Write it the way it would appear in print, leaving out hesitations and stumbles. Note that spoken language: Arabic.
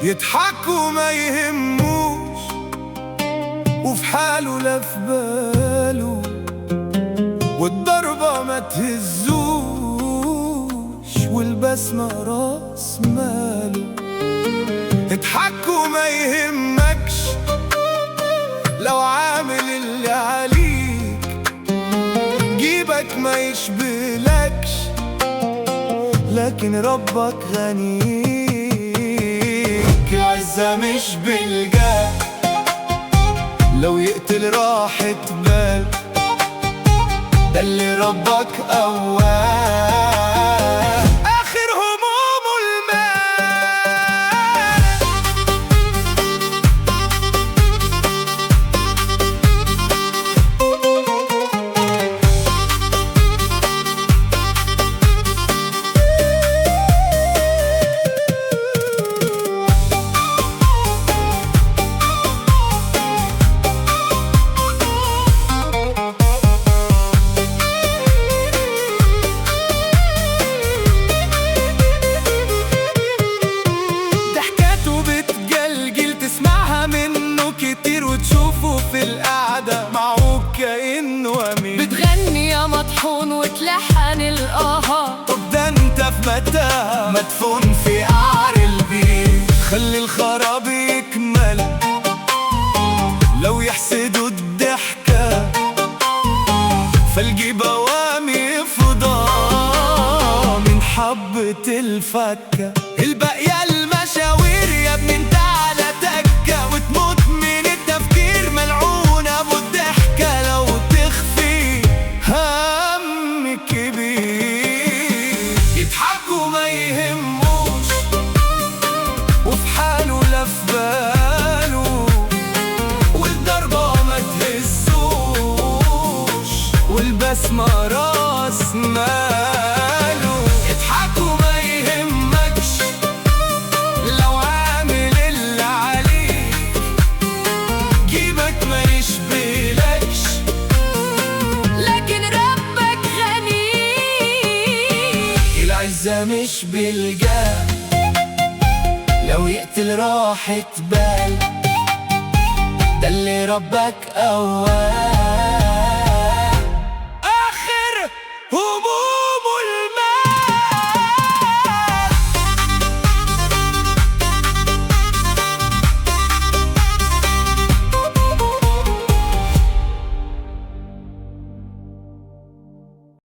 يضحك وما يهموش، وفي حاله لا في باله، والضربة ما تهزوش، والبسمة راس ماله. اضحك وما يهمكش لو عامل اللي عليك، جيبك ما يشبهلكش لكن ربك غنيك. العزة مش بالجاه، لو يقتل راحة بال، ده اللي ربك قواه. آخر همومه المال. كتير وتشوفه في القعدة معوج كأنه أمين، بتغني يا مطحون وتلحن القهر. طب ده انت في متاهة مدفون في قعر البيت. خلي الخراب يكمل لو يحسدوا الضحكة، فالجيب وامي فضا من حبة الفكة. الباقية المشاوير يا ابني انت على تكة، وتموت من التفكير ملعون ابو الضحكة لو تخفي هم كبير. يضحك وما يهموش، وفي حاله لا في باله، والضربة ما تهزوش، والبسمة راس ماله. يضحك وما يهمكش لو عامل اللي عليك، جيبك ما يشبهلكش لكن ربك غني. العزة مش بالجاه، لو يقتل راحة بال، ده اللي ربك قواه.